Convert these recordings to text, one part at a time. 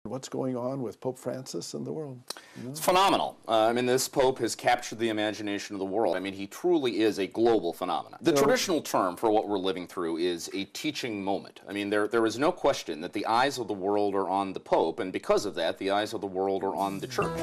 What's going on with Pope Francis and the world? It's phenomenal. I mean, this Pope has captured the imagination of the world. I mean, he truly is a global phenomenon. The traditional term for what we're living through is a teaching moment. I mean, there is no question that the eyes of the world are on the Pope, and because of that, the eyes of the world are on the Church.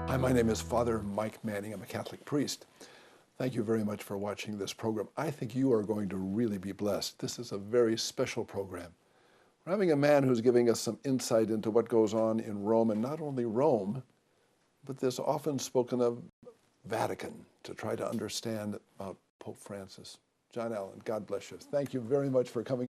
Hi, my name is Father Mike Manning. I'm a Catholic priest. Thank you very much for watching this program. I think you are going to really be blessed. This is a very special program. We're having a man who's giving us some insight into what goes on in Rome, and not only Rome, but this often spoken of Vatican, to try to understand about Pope Francis. John Allen, God bless you. Thank you very much for coming.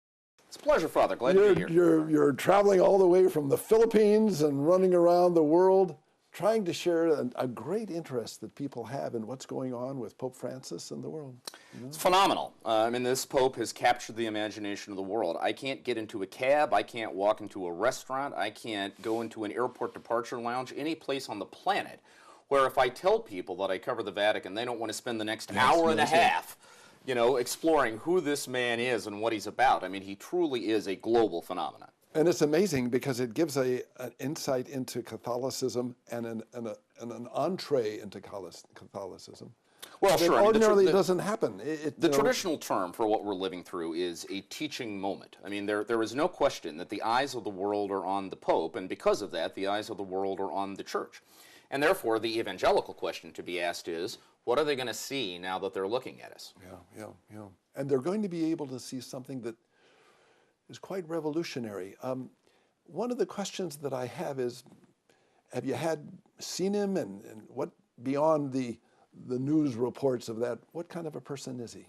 It's a pleasure, Father. Glad to be here. You're traveling all the way from the Philippines and running around the world, trying to share a great interest that people have in what's going on with Pope Francis and the world. It's phenomenal. I mean, this Pope has captured the imagination of the world. I can't get into a cab, I can't walk into a restaurant, I can't go into an airport departure lounge, any place on the planet where if I tell people that I cover the Vatican, they don't want to spend the next hour and a half, you know, exploring who this man is and what he's about. I mean, he truly is a global phenomenon. And it's amazing because it gives an insight into Catholicism and an entree into Catholicism. Well, sure. Ordinarily, it doesn't happen. The traditional term for what we're living through is a teaching moment. I mean, there is no question that the eyes of the world are on the Pope, and because of that, the eyes of the world are on the Church. And therefore, the evangelical question to be asked is, what are they going to see now that they're looking at us? Yeah. And they're going to be able to see something that is quite revolutionary. One of the questions that I have is, have you seen him, and what, beyond the news reports of that, what kind of a person is he?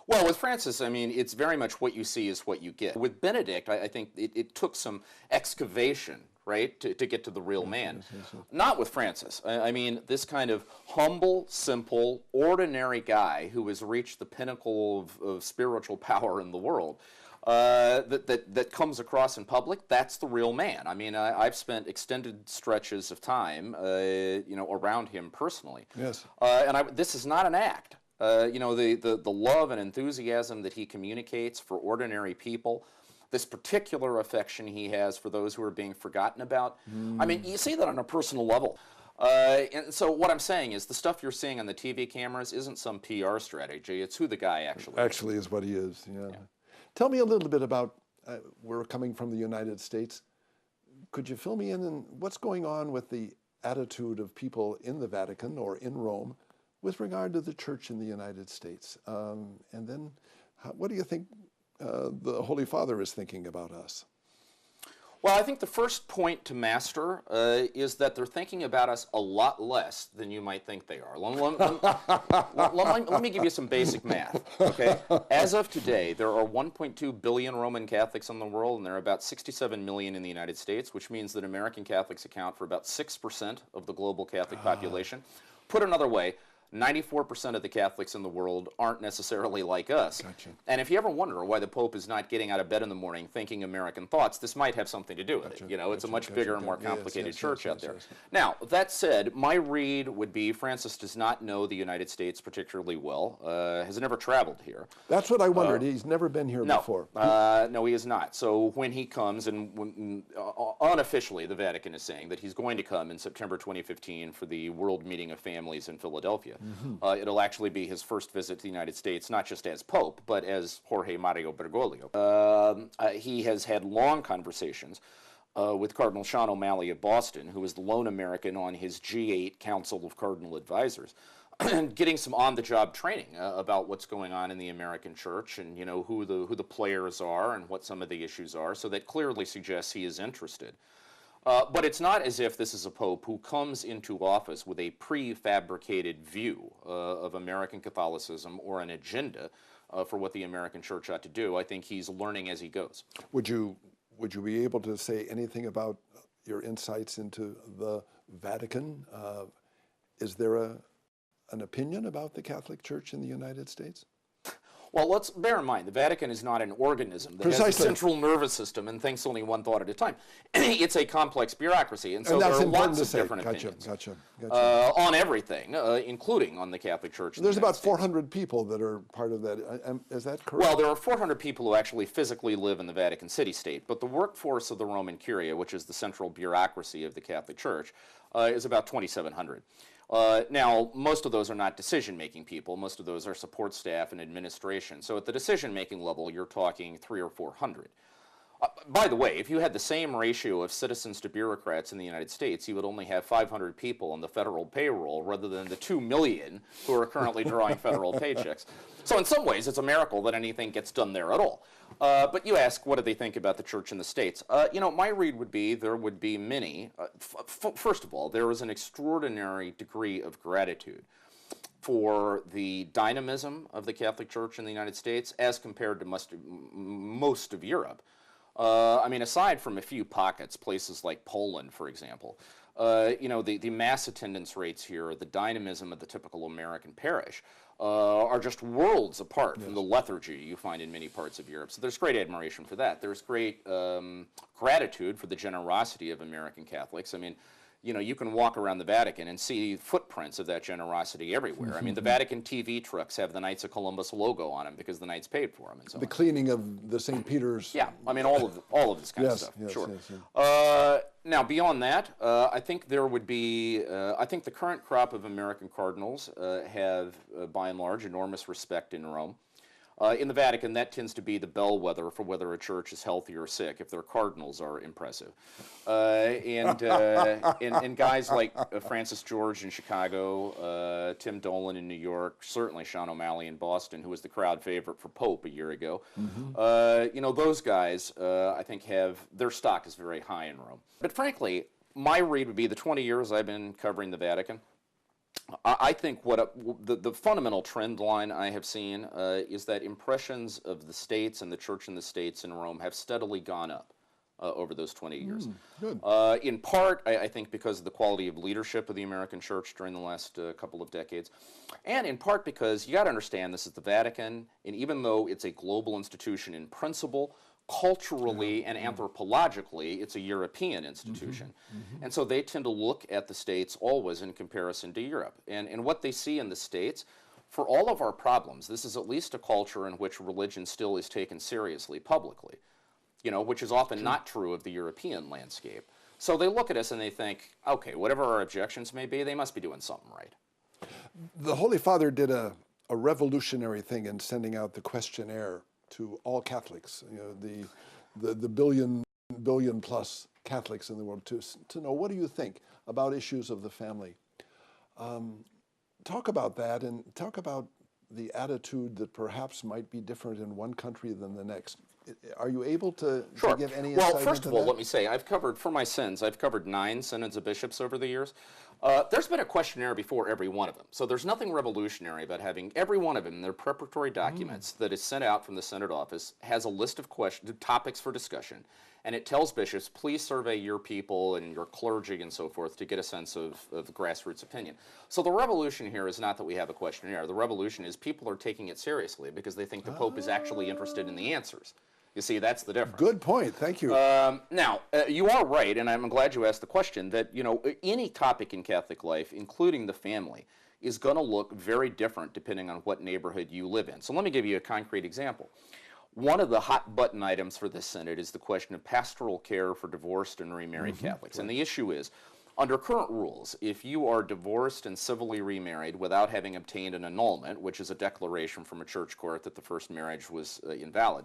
Well, with Francis, I mean, it's very much what you see is what you get. With Benedict, I think it took some excavation, right, to get to the real man. Yes. Not with Francis. I mean, this kind of humble, simple, ordinary guy who has reached the pinnacle of spiritual power in the world. That comes across in public, that's the real man. I mean, I've spent extended stretches of time, you know, around him personally. Yes. And this is not an act. You know, the love and enthusiasm that he communicates for ordinary people, this particular affection he has for those who are being forgotten about. I mean, you see that on a personal level. And so what I'm saying is the stuff you're seeing on the TV cameras isn't some PR strategy. It's who the guy actually is what he is, yeah. Tell me a little bit about, we're coming from the United States. Could you fill me in on what's going on with the attitude of people in the Vatican or in Rome with regard to the Church in the United States? And then what do you think the Holy Father is thinking about us? Well, I think the first point to master is that they're thinking about us a lot less than you might think they are. Let me give you some basic math, okay? As of today, there are 1.2 billion Roman Catholics in the world, and there are about 67 million in the United States, which means that American Catholics account for about 6% of the global Catholic population. Put another way, 94% of the Catholics in the world aren't necessarily like us. Gotcha. And if you ever wonder why the Pope is not getting out of bed in the morning thinking American thoughts, this might have something to do with it. You know, it's a much bigger and more complicated church out there. Now, that said, my read would be Francis does not know the United States particularly well, has never traveled here. That's what I wondered. He's never been here before. No, he has not. So when he comes, and unofficially the Vatican is saying that he's going to come in September 2015 for the World Meeting of Families in Philadelphia. It'll actually be his first visit to the United States, not just as Pope, but as Jorge Mario Bergoglio. He has had long conversations with Cardinal Sean O'Malley of Boston, who is the lone American on his G8 Council of Cardinal Advisors, and getting some on-the-job training about what's going on in the American Church, and you know who the players are and what some of the issues are. So that clearly suggests he is interested. But it's not as if this is a pope who comes into office with a prefabricated view of American Catholicism or an agenda for what the American Church ought to do. I think he's learning as he goes. Would you be able to say anything about your insights into the Vatican. Is there an opinion about the Catholic Church in the United States? Well, let's bear in mind, the Vatican is not an organism that has a central nervous system and thinks only one thought at a time. It's a complex bureaucracy, and so there are lots of different opinions on everything, including on the Catholic Church. There's about 400 people that are part of that. Is that correct? Well, there are 400 people who actually physically live in the Vatican City-State, but the workforce of the Roman Curia, which is the central bureaucracy of the Catholic Church, is about 2,700. Now, most of those are not decision-making people. Most of those are support staff and administration. So at the decision-making level, you're talking 300 or 400. By the way, if you had the same ratio of citizens to bureaucrats in the United States, you would only have 500 people on the federal payroll rather than the 2 million who are currently drawing federal paychecks. So in some ways, it's a miracle that anything gets done there at all. But you ask, what do they think about the church in the States? You know, my read would be there would be many. First of all, there is an extraordinary degree of gratitude for the dynamism of the Catholic Church in the United States as compared to most of Europe. I mean, aside from a few pockets, places like Poland, for example, you know, the mass attendance rates here, the dynamism of the typical American parish, are just worlds apart from the lethargy you find in many parts of Europe. So there's great admiration for that. There's great gratitude for the generosity of American Catholics. I mean, you know, you can walk around the Vatican and see footprints of that generosity everywhere. I mean, the Vatican TV trucks have the Knights of Columbus logo on them because the Knights paid for them. And so the cleaning of the St. Peter's. Yeah, I mean, all of this kind of stuff. Sure. Now, beyond that, I think there would be. I think the current crop of American cardinals have, by and large, enormous respect in Rome. In the Vatican, that tends to be the bellwether for whether a church is healthy or sick, if their cardinals are impressive. And guys like Francis George in Chicago, Tim Dolan in New York, certainly Sean O'Malley in Boston, who was the crowd favorite for Pope a year ago. You know, those guys, I think, their stock is very high in Rome. But frankly, my read would be the 20 years I've been covering the Vatican, I think the fundamental trend line I have seen is that impressions of the states and the church in the states in Rome have steadily gone up over those 20 years. Good. In part, I think because of the quality of leadership of the American church during the last couple of decades, and in part because you got to understand this is the Vatican, and even though it's a global institution in principle, culturally and anthropologically, it's a European institution. And so they tend to look at the States always in comparison to Europe. And what they see in the States, for all of our problems, this is at least a culture in which religion still is taken seriously publicly, you know, which is often not true of the European landscape. So they look at us and they think, okay, whatever our objections may be, they must be doing something right. The Holy Father did a revolutionary thing in sending out the questionnaire to all Catholics, you know, the billion plus Catholics in the world, to know, what do you think about issues of the family? Talk about that, and talk about the attitude that perhaps might be different in one country than the next. Are you able to give any insight? Well, first of all, let me say, I've covered 9 synods of bishops over the years. There's been a questionnaire before every one of them. So there's nothing revolutionary about having every one of them, their preparatory documents that is sent out from the synod office, has a list of topics for discussion. And it tells bishops, please survey your people and your clergy and so forth to get a sense of grassroots opinion. So the revolution here is not that we have a questionnaire. The revolution is people are taking it seriously because they think the Pope is actually interested in the answers. You see, that's the difference. Good point. Thank you. Now, you are right, and I'm glad you asked the question, that, you know, any topic in Catholic life, including the family, is going to look very different depending on what neighborhood you live in. So let me give you a concrete example. One of the hot button items for this synod is the question of pastoral care for divorced and remarried Catholics. And the issue is, under current rules, if you are divorced and civilly remarried without having obtained an annulment, which is a declaration from a church court that the first marriage was invalid,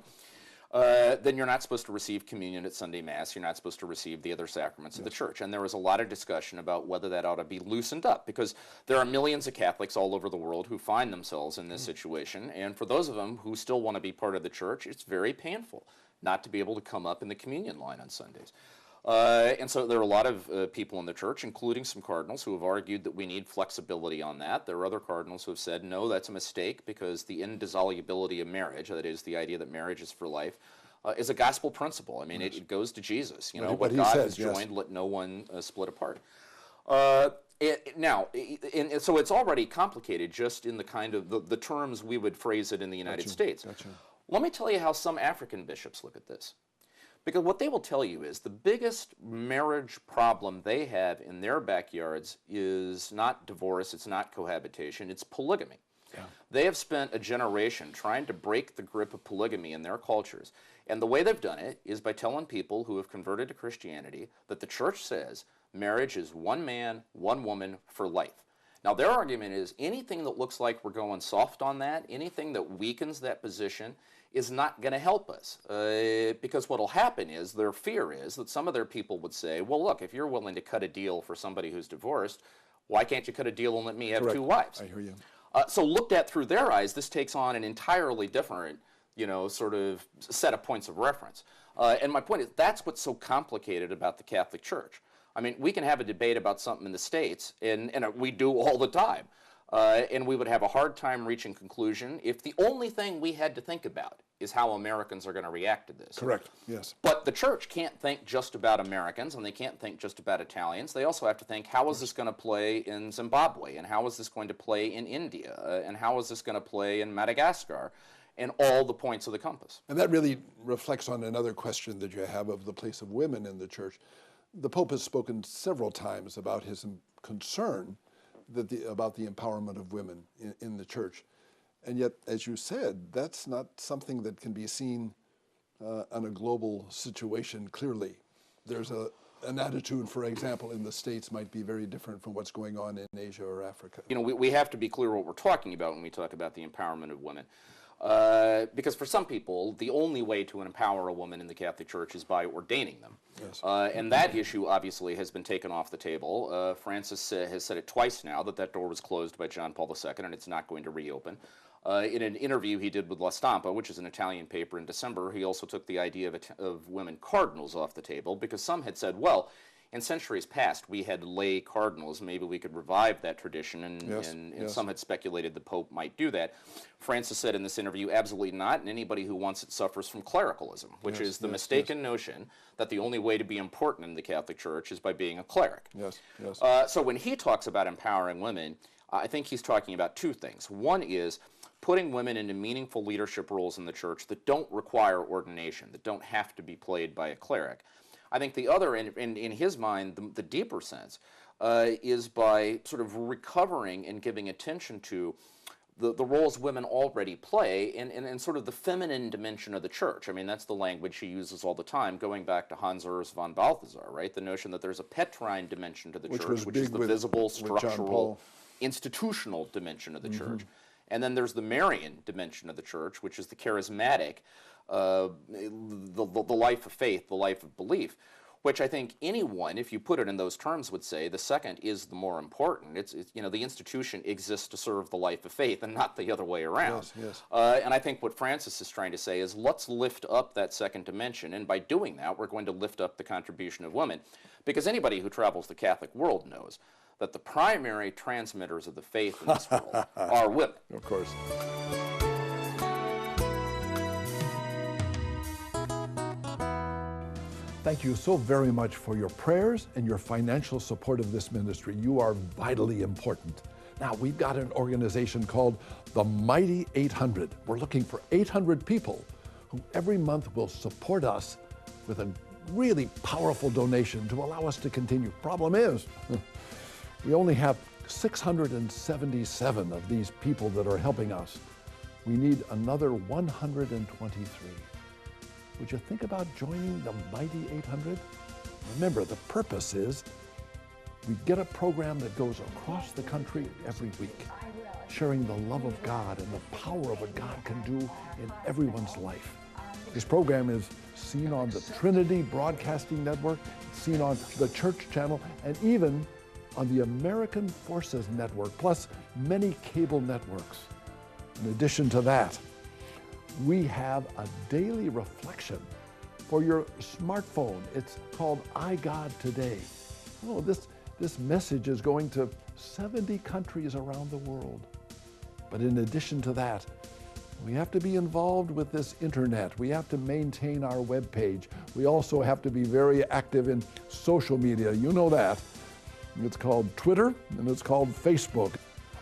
then you're not supposed to receive communion at Sunday Mass. You're not supposed to receive the other sacraments of the church. And there was a lot of discussion about whether that ought to be loosened up, because there are millions of Catholics all over the world who find themselves in this situation. And for those of them who still want to be part of the church, it's very painful not to be able to come up in the communion line on Sundays. And so there are a lot of people in the church, including some cardinals, who have argued that we need flexibility on that. There are other cardinals who have said, no, that's a mistake, because the indissolubility of marriage, that is, the idea that marriage is for life, is a gospel principle. I mean, it goes to Jesus. You know, What what he God says, has yes. joined, let no one split apart. So it's already complicated just in the kind of the terms we would phrase it in the United States. Gotcha. Let me tell you how some African bishops look at this. Because what they will tell you is the biggest marriage problem they have in their backyards is not divorce, it's not cohabitation, it's polygamy. Yeah. They have spent a generation trying to break the grip of polygamy in their cultures. And the way they've done it is by telling people who have converted to Christianity that the church says marriage is one man, one woman for life. Now, their argument is anything that looks like we're going soft on that, anything that weakens that position, is not going to help us. Because what will happen is, their fear is that some of their people would say, well, look, if you're willing to cut a deal for somebody who's divorced, why can't you cut a deal and let me have Correct. two wives? I hear you. So looked at through their eyes, this takes on an entirely different, sort of set of points of reference. And my point is, that's what's so complicated about the Catholic Church. I mean, we can have a debate about something in the States, and we do all the time. And we would have a hard time reaching conclusion if the only thing we had to think about is how Americans are going to react to this. Correct, yes. But the church can't think just about Americans, and they can't think just about Italians. They also have to think, how is this going to play in Zimbabwe, and how is this going to play in India, and how is this going to play in Madagascar, and all the points of the compass. And that really reflects on another question that you have of the place of women in the church. The Pope has spoken several times about his concern about the empowerment of women in the church. And yet, as you said, that's not something that can be seen on a global situation clearly. There's an attitude, for example, in the States might be very different from what's going on in Asia or Africa. We have to be clear what we're talking about when we talk about the empowerment of women. Because for some people, the only way to empower a woman in the Catholic Church is by ordaining them. Yes. And that issue, obviously, has been taken off the table. Francis has said it twice now that door was closed by John Paul II, and it's not going to reopen. In an interview he did with La Stampa, which is an Italian paper, in December, he also took the idea of women cardinals off the table, because some had said, well, in centuries past, we had lay cardinals. Maybe we could revive that tradition, and some had speculated the Pope might do that. Francis said in this interview, absolutely not, and anybody who wants it suffers from clericalism, which is the mistaken notion that the only way to be important in the Catholic Church is by being a cleric. Yes, yes. So when he talks about empowering women, I think he's talking about two things. One is putting women into meaningful leadership roles in the church that don't require ordination, that don't have to be played by a cleric. I think the other, in his mind, the deeper sense, is by sort of recovering and giving attention to the roles women already play in sort of the feminine dimension of the church. I mean, that's the language he uses all the time, going back to Hans Urs von Balthasar, right? The notion that there's a Petrine dimension to the church, which is the visible, structural, institutional dimension of the church. And then there's the Marian dimension of the church, which is the charismatic, the life of faith, the life of belief, which I think anyone, if you put it in those terms, would say the second is the more important. It's the institution exists to serve the life of faith and not the other way around. Yes, yes. And I think what Francis is trying to say is let's lift up that second dimension, and by doing that, we're going to lift up the contribution of women, because anybody who travels the Catholic world knows that the primary transmitters of the faith in this world are women. Of course. Thank you so very much for your prayers and your financial support of this ministry. You are vitally important. Now, we've got an organization called the Mighty 800. We're looking for 800 people who every month will support us with a really powerful donation to allow us to continue. Problem is, we only have 677 of these people that are helping us. We need another 123. Would you think about joining the Mighty 800? Remember, the purpose is we get a program that goes across the country every week, sharing the love of God and the power of what God can do in everyone's life. This program is seen on the Trinity Broadcasting Network, seen on the Church Channel, and even on the American Forces Network, plus many cable networks. In addition to that, we have a daily reflection for your smartphone. It's called iGod Today. Oh, this message is going to 70 countries around the world. But in addition to that, We have to be involved with this internet. We have to maintain our web page. We also have to be very active in social media. You know that. It's called Twitter and it's called Facebook.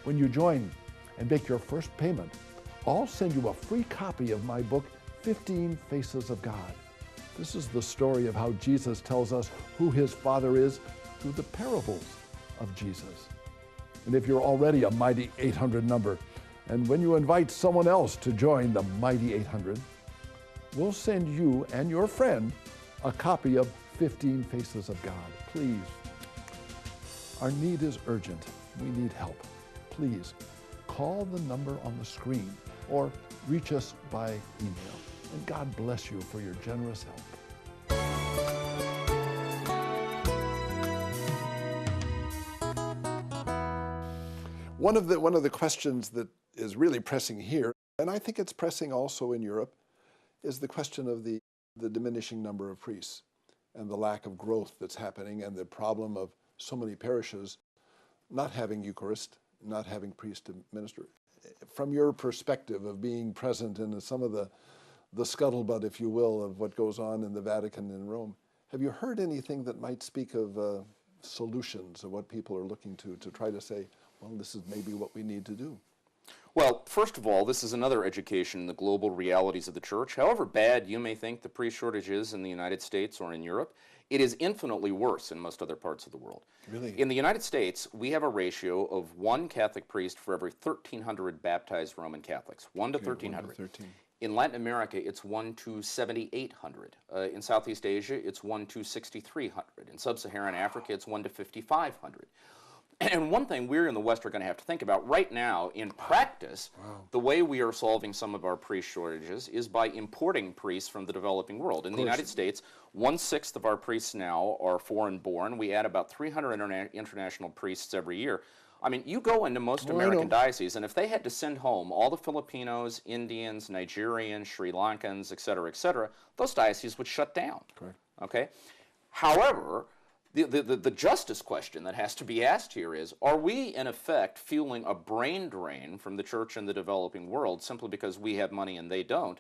When you join and make your first payment, I'll send you a free copy of my book, 15 Faces of God. This is the story of how Jesus tells us who his Father is through the parables of Jesus. And if you're already a Mighty 800 number, and when you invite someone else to join the Mighty 800, we'll send you and your friend a copy of 15 Faces of God. Please. Our need is urgent. We need help. Please call the number on the screen or reach us by email. And God bless you for your generous help. One of the questions that is really pressing here, and I think it's pressing also in Europe, is the question of the diminishing number of priests and the lack of growth that's happening and the problem of so many parishes not having Eucharist, not having priest to minister. From your perspective of being present in some of the scuttlebutt, if you will, of what goes on in the Vatican and Rome, have you heard anything that might speak of solutions of what people are looking to try to say, well, this is maybe what we need to do? Well, first of all, this is another education in the global realities of the church. However bad you may think the priest shortage is in the United States or in Europe, it is infinitely worse in most other parts of the world. Really? In the United States, we have a ratio of one Catholic priest for every 1,300 baptized Roman Catholics, 1 to 1,300. 1 to 13. In Latin America, it's 1 to 7,800. In Southeast Asia, it's 1 to 6,300. In Sub-Saharan Africa, it's 1 to 5,500. And one thing we in the West are going to have to think about right now, in practice, the way we are solving some of our priest shortages is by importing priests from the developing world. In the United States, 1/6 of our priests now are foreign-born. We add about 300 international priests every year. I mean, you go into most American dioceses, and if they had to send home all the Filipinos, Indians, Nigerians, Sri Lankans, et cetera, those dioceses would shut down. Correct. Okay? However, the justice question that has to be asked here is, are we, in effect, fueling a brain drain from the church in the developing world simply because we have money and they don't,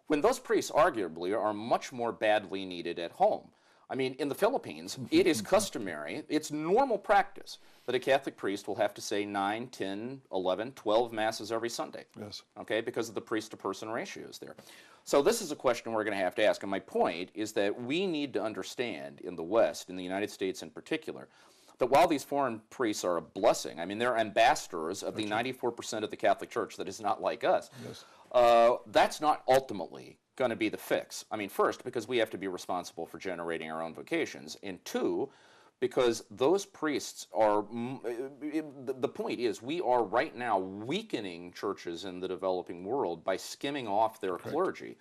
when those priests arguably are much more badly needed at home? I mean, in the Philippines, it is customary, it's normal practice that a Catholic priest will have to say 9, 10, 11, 12 masses every Sunday. Yes. Okay, because of the priest-to-person ratios there. So this is a question we're going to have to ask, and my point is that we need to understand in the West, in the United States in particular, that while these foreign priests are a blessing, I mean, they're ambassadors of the 94% of the Catholic Church that is not like us, Yes. that's not ultimately going to be the fix. I mean, first, because we have to be responsible for generating our own vocations, and two, because those priests are, the point is, we are right now weakening churches in the developing world by skimming off their clergy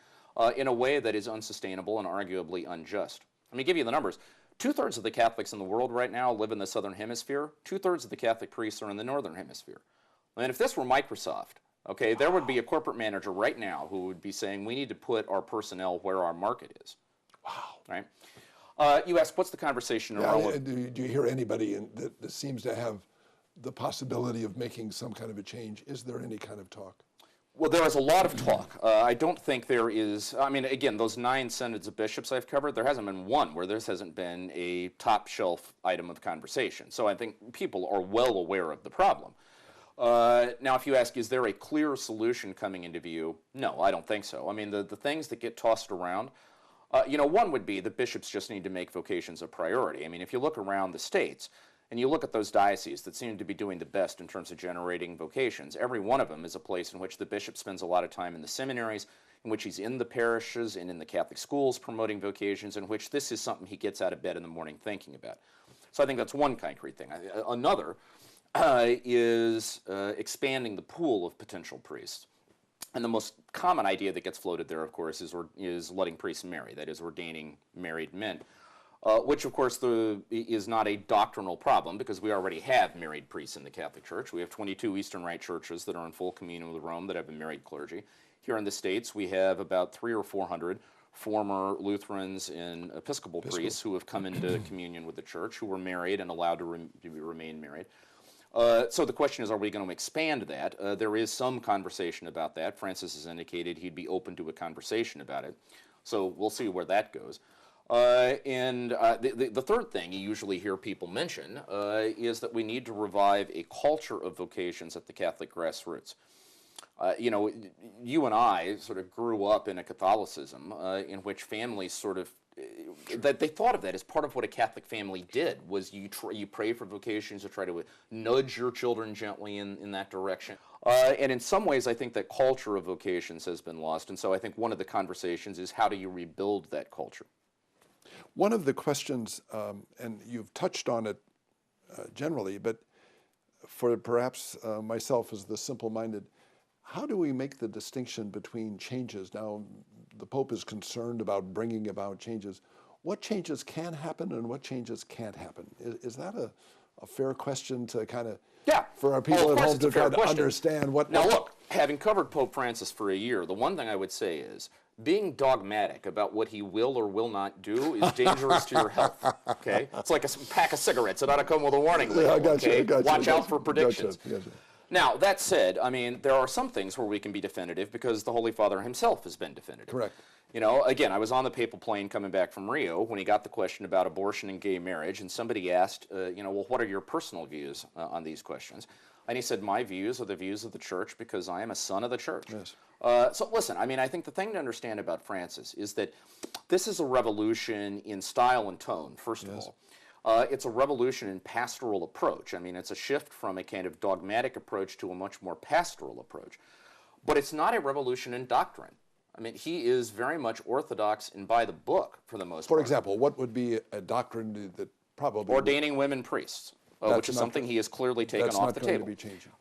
in a way that is unsustainable and arguably unjust. Let me give you the numbers. 2/3 of the Catholics in the world right now live in the Southern Hemisphere. 2/3 of the Catholic priests are in the Northern Hemisphere. And if this were Microsoft, okay, there would be a corporate manager right now who would be saying, we need to put our personnel where our market is. Wow. Right? You asked, what's the conversation around? Do you hear anybody that seems to have the possibility of making some kind of a change? Is there any kind of talk? Well, there is a lot of talk. I don't think there is, I mean, again, those 9 synods of bishops I've covered, there hasn't been one where this hasn't been a top shelf item of conversation. So I think people are well aware of the problem. Now, if you ask, is there a clear solution coming into view? No, I don't think so. I mean, the things that get tossed around, you know, one would be that bishops just need to make vocations a priority. I mean, if you look around the states and you look at those dioceses that seem to be doing the best in terms of generating vocations, every one of them is a place in which the bishop spends a lot of time in the seminaries, in which he's in the parishes and in the Catholic schools promoting vocations, in which this is something he gets out of bed in the morning thinking about. So I think that's one concrete thing. Another is expanding the pool of potential priests. And the most common idea that gets floated there, of course, is letting priests marry, that is, ordaining married men, which, of course, is not a doctrinal problem because we already have married priests in the Catholic Church. We have 22 Eastern Rite churches that are in full communion with Rome that have a married clergy. Here in the States, we have about 300 or 400 former Lutherans and Episcopal priests who have come into communion with the Church, who were married and allowed to remain married. So the question is, are we going to expand that? There is some conversation about that. Francis has indicated he'd be open to a conversation about it. So we'll see where that goes. The third thing you usually hear people mention is that we need to revive a culture of vocations at the Catholic grassroots. You know, you and I sort of grew up in a Catholicism in which families sort of, that they thought of that as part of what a Catholic family did, was you pray for vocations, to try to nudge your children gently in that direction. And in some ways, I think that culture of vocations has been lost. And so I think one of the conversations is, how do you rebuild that culture? One of the questions, and you've touched on it generally, but for perhaps myself as the simple-minded, how do we make the distinction between changes? Now, the Pope is concerned about bringing about changes. What changes can happen and what changes can't happen? Is that a fair question to kind of, for our people at home to try to understand what... Now look, having covered Pope Francis for a year, the one thing I would say is, being dogmatic about what he will or will not do is dangerous to your health, okay? It's like a pack of cigarettes. It ought to come with a warning label, I got you, okay? I got you, Watch out for predictions. Gotcha. Now, that said, I mean, there are some things where we can be definitive because the Holy Father himself has been definitive. Correct. You know, again, I was on the papal plane coming back from Rio when he got the question about abortion and gay marriage, and somebody asked, you know, well, what are your personal views on these questions? And he said, my views are the views of the Church because I am a son of the Church. Yes. So listen, I mean, I think the thing to understand about Francis is that this is a revolution in style and tone, first of all. It's a revolution in pastoral approach. I mean, it's a shift from a kind of dogmatic approach to a much more pastoral approach. But it's not a revolution in doctrine. I mean, he is very much orthodox and by the book for the most part. For example, what would be a doctrine that probably... Ordaining women priests, which is something he has clearly taken off the table. That's not going to be changing.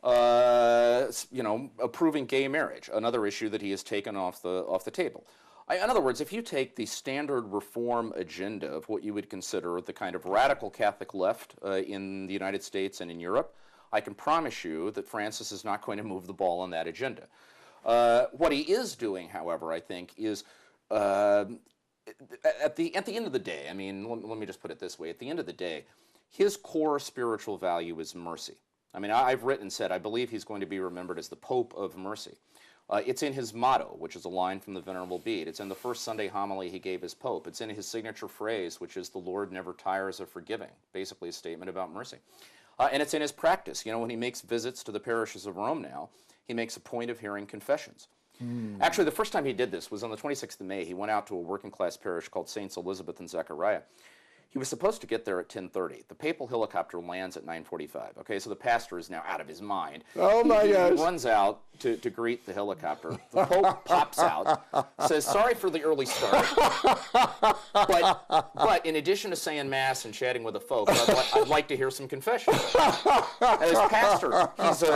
You know, approving gay marriage, another issue that he has taken off the table. In other words, if you take the standard reform agenda of what you would consider the kind of radical Catholic left in the United States and in Europe, I can promise you that Francis is not going to move the ball on that agenda. What he is doing, however, I think, is at the end of the day, I mean, let me just put it this way, at the end of the day, his core spiritual value is mercy. I mean, I've written and said I believe he's going to be remembered as the Pope of Mercy. It's in his motto, which is a line from the Venerable Bede. It's in the first Sunday homily he gave as Pope. It's in his signature phrase, which is, the Lord never tires of forgiving, basically a statement about mercy. And it's in his practice. You know, when he makes visits to the parishes of Rome now, he makes a point of hearing confessions. Actually, the first time he did this was on the 26th of May. He went out to a working-class parish called Saints Elizabeth and Zechariah. He was supposed to get there at 10:30. The papal helicopter lands at 9:45. Okay, so the pastor is now out of his mind. Oh my gosh. He runs out to greet the helicopter. The Pope pops out, says, sorry for the early start, but in addition to saying Mass and chatting with the folks, I'd like to hear some confessions. And his pastor,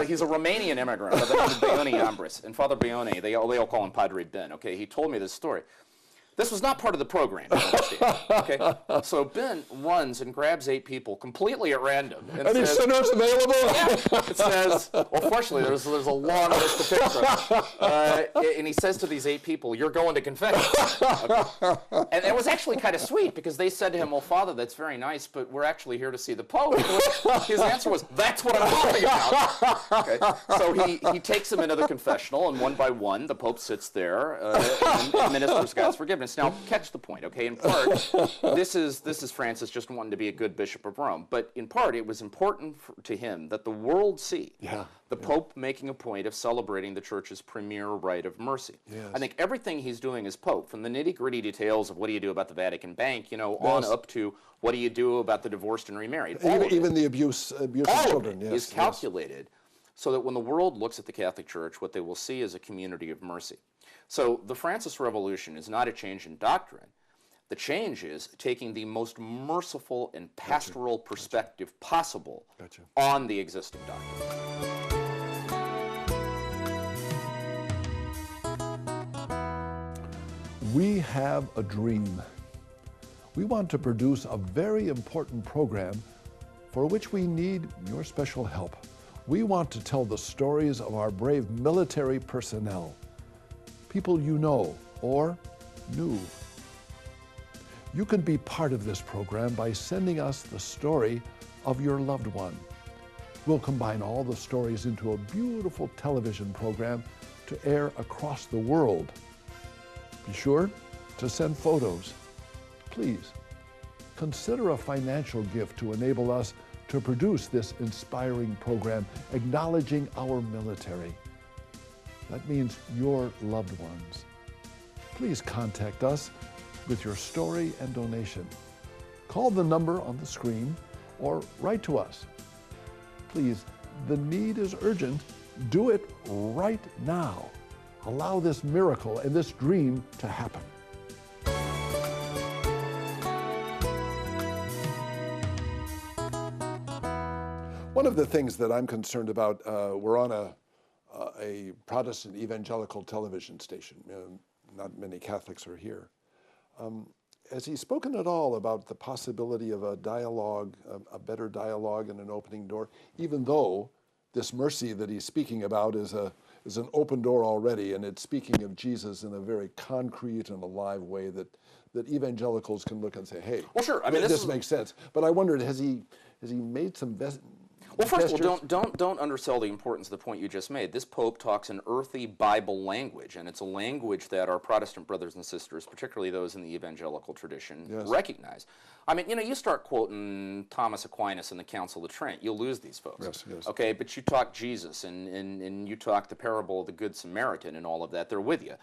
he's a Romanian immigrant by the name of Beone Ambris. And Father Beone, they all call him Padre Ben. Okay, he told me this story. This was not part of the program, you understand, okay? So Ben runs and grabs 8 people completely at random. And he says, sinners available? Yeah, it says, well, fortunately, there's a long list of pictures. And he says to these 8 people, you're going to confession. Okay. And it was actually kind of sweet because they said to him, well, Father, that's very nice, but we're actually here to see the Pope. His answer was, that's what I'm talking about. Okay. So he takes them into the confessional, and one by one, the Pope sits there and administers God's forgiveness. Now, catch the point, okay? In part, this is Francis just wanting to be a good Bishop of Rome. But in part, it was important to him that the world see the Pope making a point of celebrating the Church's premier rite of mercy. Yes. I think everything he's doing as Pope, from the nitty-gritty details of what do you do about the Vatican Bank, you know, on up to what do you do about the divorced and remarried. Even the abuse of children. All of it is calculated so that when the world looks at the Catholic Church, what they will see is a community of mercy. So the Francis Revolution is not a change in doctrine. The change is taking the most merciful and pastoral perspective possible on the existing doctrine. We have a dream. We want to produce a very important program for which we need your special help. We want to tell the stories of our brave military personnel, people you know or knew. You can be part of this program by sending us the story of your loved one. We'll combine all the stories into a beautiful television program to air across the world. Be sure to send photos. Please, consider a financial gift to enable us to produce this inspiring program, acknowledging our military. That means your loved ones. Please contact us with your story and donation. Call the number on the screen or write to us. Please, the need is urgent. Do it right now. Allow this miracle and this dream to happen. One of the things that I'm concerned about, we're on a Protestant evangelical television station. Not many Catholics are here. Has he spoken at all about the possibility of a dialogue, a better dialogue and an opening door, even though this mercy that he's speaking about is an open door already, and it's speaking of Jesus in a very concrete and alive way that evangelicals can look and say, hey, well, sure. I mean, this makes sense. But I wondered, has he made some well, first of all, don't undersell the importance of the point you just made. This Pope talks an earthy Bible language, and it's a language that our Protestant brothers and sisters, particularly those in the evangelical tradition, recognize. I mean, you start quoting Thomas Aquinas in the Council of Trent, you'll lose these folks. Yes, yes. Okay, but you talk Jesus, and you talk the parable of the Good Samaritan and all of that, they're with you.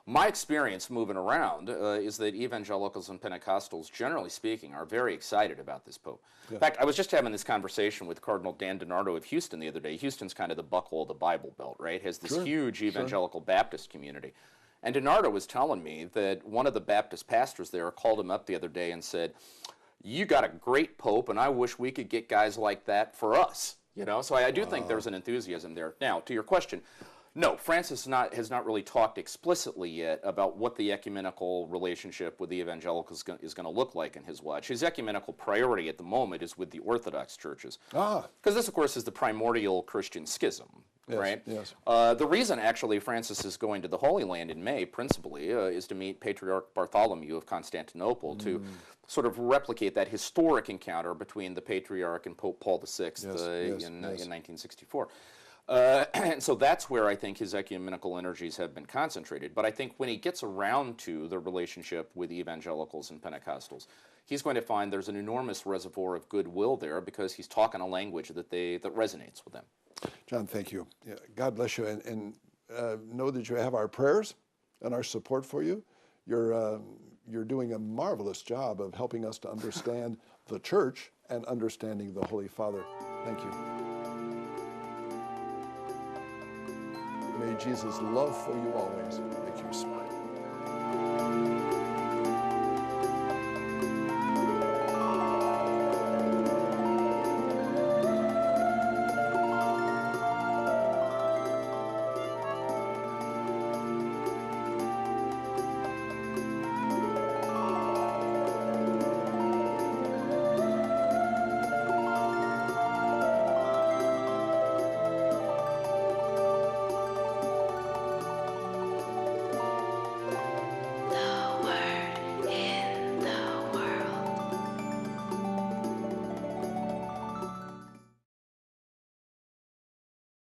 My experience moving around is that evangelicals and Pentecostals, generally speaking, are very excited about this Pope. Yeah. In fact, I was just having this conversation with Cardinal Dan DiNardo of Houston the other day. Houston's kind of the buckle of the Bible Belt, right? Has this huge evangelical Baptist community. And DiNardo was telling me that one of the Baptist pastors there called him up the other day and said, you got a great Pope, and I wish we could get guys like that for us. So I do think there's an enthusiasm there. Now, to your question, no, Francis has not really talked explicitly yet about what the ecumenical relationship with the evangelicals is going to look like in his watch. His ecumenical priority at the moment is with the Orthodox churches. Because this, of course, is the primordial Christian schism, right? Yes. The reason, actually, Francis is going to the Holy Land in May, principally, is to meet Patriarch Bartholomew of Constantinople to sort of replicate that historic encounter between the Patriarch and Pope Paul VI in 1964. And so that's where I think his ecumenical energies have been concentrated. But I think when he gets around to the relationship with evangelicals and Pentecostals, he's going to find there's an enormous reservoir of goodwill there because he's talking a language that resonates with them. John, thank you. Yeah, God bless you, and know that you have our prayers and our support for you. You're doing a marvelous job of helping us to understand the church and understanding the Holy Father. Thank you. May Jesus' love for you always make you smile.